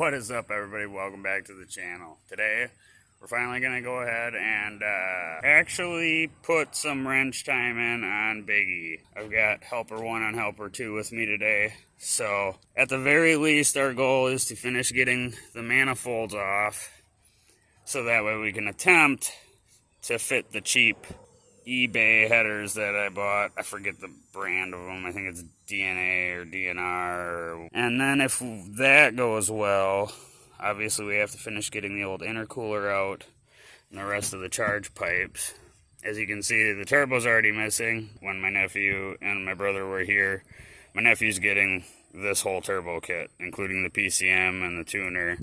What is up, everybody? Welcome back to the channel. Today we're finally going to go ahead and actually put some wrench time in on Biggie. I've got helper 1 and helper 2 with me today. So at the very least, our goal is to finish getting the manifolds off so that way we can attempt to fit the cheap eBay headers that I bought. I forget the brand of them. I think it's DNA or DNR. And then if that goes well, obviously we have to finish getting the old intercooler out and the rest of the charge pipes. As you can see, the turbo's already missing. When my nephew and my brother were here, my nephew's getting this whole turbo kit, including the PCM and the tuner.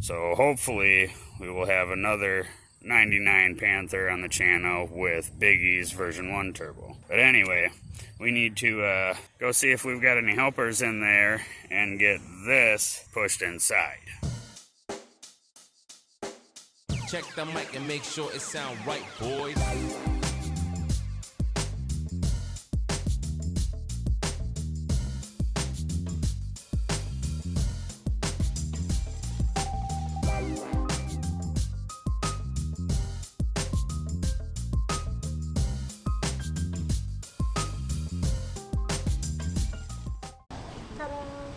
So hopefully we will have another 99 Panther on the channel with Biggie's version 1 turbo. But anyway, we need to go see if we've got any helpers in there and get this pushed inside. Check the mic and make sure it sound right, boys.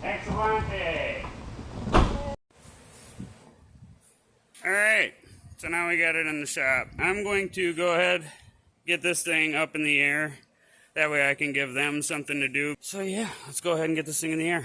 Excellent. Alright, so now we got it in the shop. I'm going to go ahead, get this thing up in the air. That way I can give them something to do. So yeah, let's go ahead and get this thing in the air.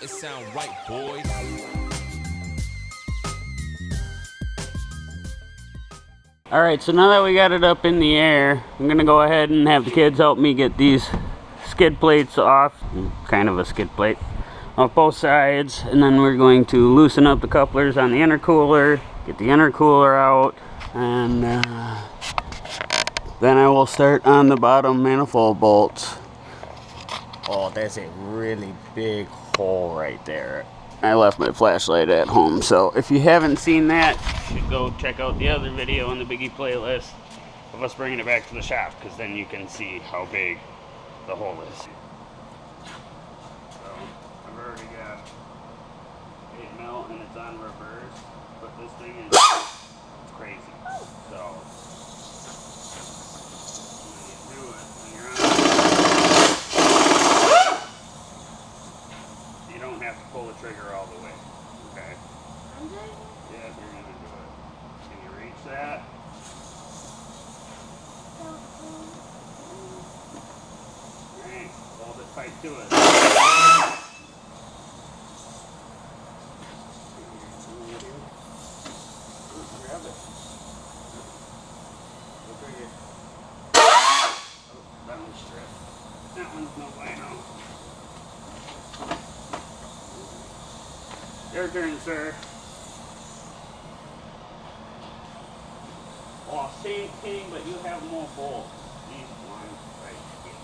It sound right, boys. Alright, so now that we got it up in the air, I'm going to go ahead and have the kids help me get these skid plates off, kind of a skid plate, off both sides. And then we're going to loosen up the couplers on the intercooler, get the intercooler out, and then I will start on the bottom manifold bolts. Oh, that's a really big hole right there. I left my flashlight at home, so if you haven't seen that, you should go check out the other video on the Biggie playlist of us bringing it back to the shop, because then you can see how big the hole is. So, I've already got 8 mil and it's on reverse, but this thing is it's crazy. So, when you do it, when you're on, you don't have to pull the trigger all the way, okay? Yeah, you're gonna do it. Can you reach that? Alright, hold it tight to it. Grab it. Go bring it. Oh, that one's stripped. That one's no bueno. Your turn, sir. Oh, same thing, but you have more bolts. These ones right here.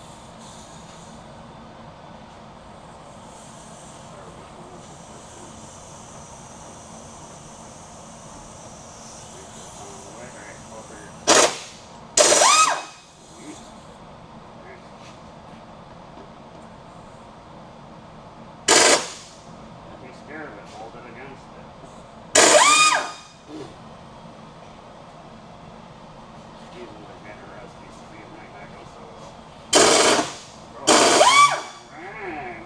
Don't be scared of it. Hold it against it.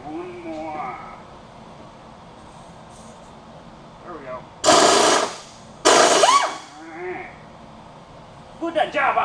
One more. There we go. Alright. Good job!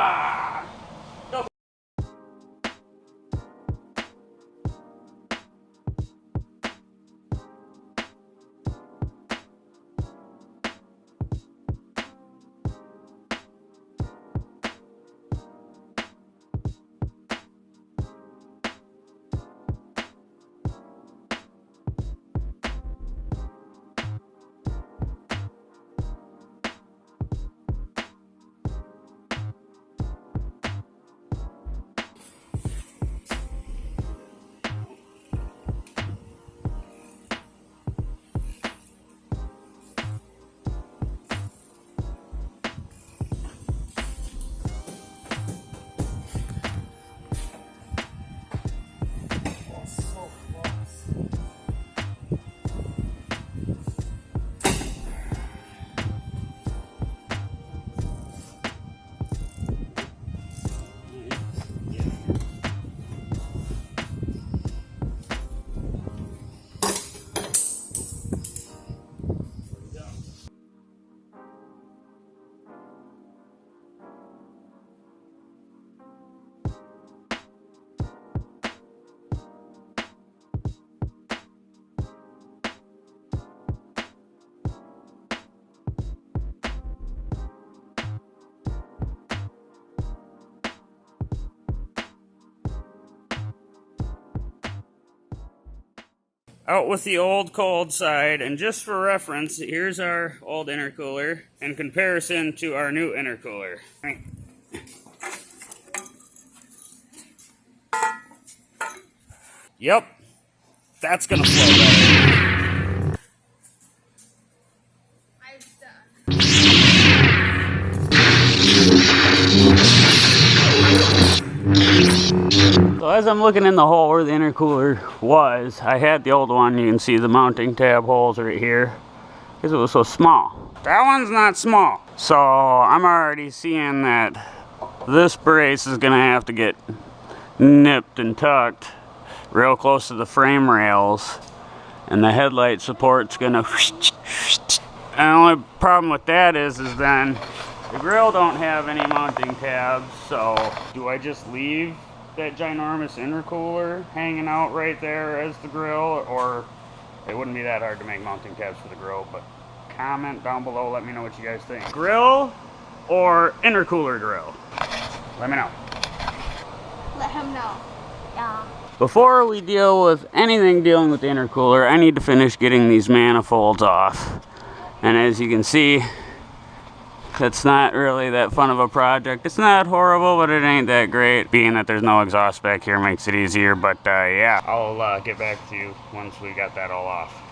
out with the old cold side, and just for reference, here's our old intercooler in comparison to our new intercooler. Yep, that's gonna flow better. So as I'm looking in the hole where the intercooler was, I had the old one. You can see the mounting tab holes right here because it was so small. That one's not small. So I'm already seeing that this brace is gonna have to get nipped and tucked real close to the frame rails, and the headlight support's gonna. And the only problem with that is then the grill don't have any mounting tabs. So do I just leave that ginormous intercooler hanging out right there as the grill, or it wouldn't be that hard to make mounting tabs for the grill? But comment down below, let me know what you guys think. Grill or intercooler grill? Let me know. Let him know. Yeah. Before we deal with anything dealing with the intercooler, I need to finish getting these manifolds off. And as you can see, it's not really that fun of a project. It's not horrible, but it ain't that great. Being that there's no exhaust back here makes it easier, but yeah, I'll get back to you once we got that all off.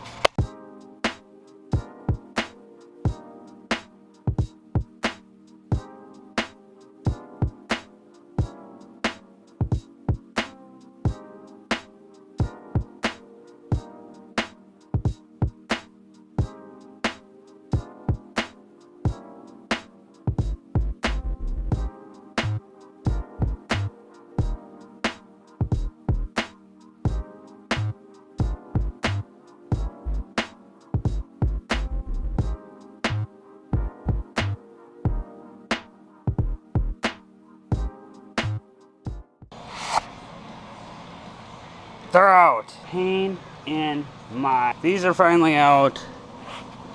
They're out. Pain in my... These are finally out.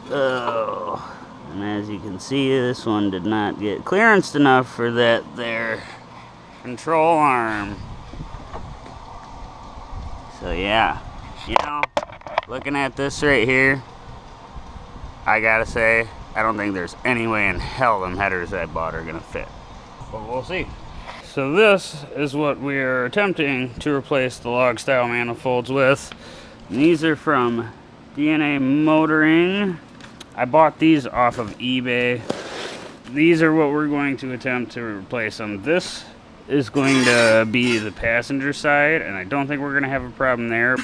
Oh. And as you can see, this one did not get clearance enough for that there control arm. So yeah, you know, looking at this right here, I gotta say, I don't think there's any way in hell them headers I bought are gonna fit. But we'll see. So this is what we're attempting to replace the log style manifolds with. And these are from DNA Motoring. I bought these off of eBay. These are what we're going to attempt to replace them. This is going to be the passenger side, and I don't think we're gonna have a problem there.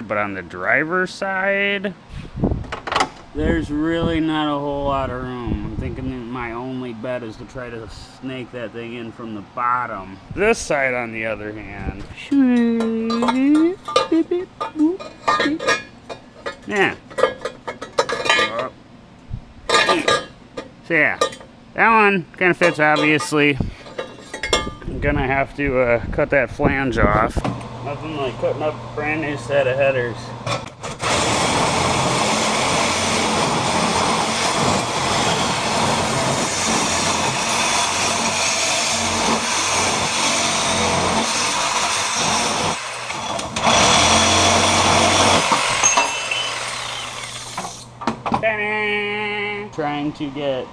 But on the driver's side, there's really not a whole lot of room. I'm thinking that my only bet is to try to snake that thing in from the bottom. This side, on the other hand, yeah. So yeah, that one kind of fits, obviously. I'm gonna have to cut that flange off. Nothing like cutting up a brand new set of headers. Trying to get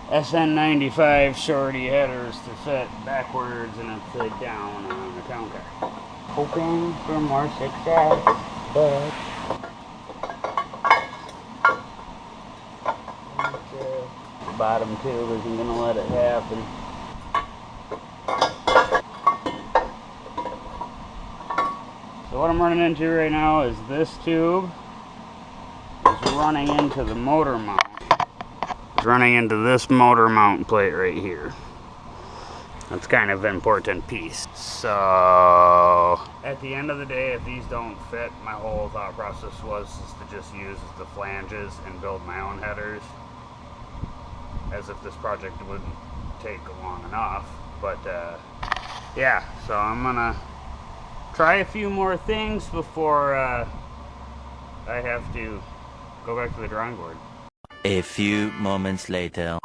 SN95 shorty headers to fit backwards and upside down on the town car. Hoping for more success, but the bottom tube isn't going to let it happen. So what I'm running into right now is this tube is running into the motor mount. It's running into this motor mount plate right here. That's kind of an important piece. So at the end of the day, if these don't fit, my whole thought process was to just use the flanges and build my own headers, as if this project wouldn't take long enough. But yeah, so I'm gonna try a few more things before I have to go back to the drawing board. A few moments later.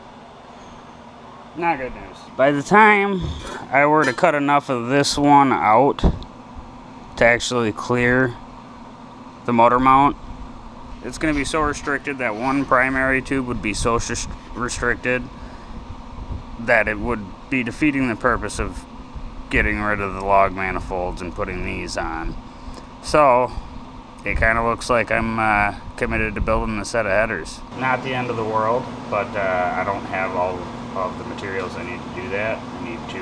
Not good news. By the time I were to cut enough of this one out to actually clear the motor mount. It's going to be so restricted that one primary tube would be so restricted that it would be defeating the purpose of getting rid of the log manifolds and putting these on. So it kind of looks like I'm committed to building a set of headers. Not the end of the world, but I don't have all of the materials I need to do that. I need to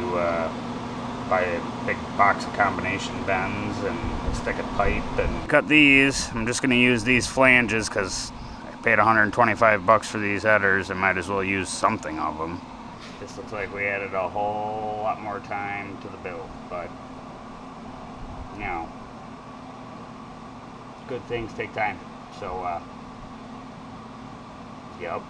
buy a big box of combination bends and a stick of pipe and cut these. I'm just going to use these flanges because I paid 125 bucks for these headers. I might as well use something of them. This looks like we added a whole lot more time to the build, but you know, good things take time. So, yep.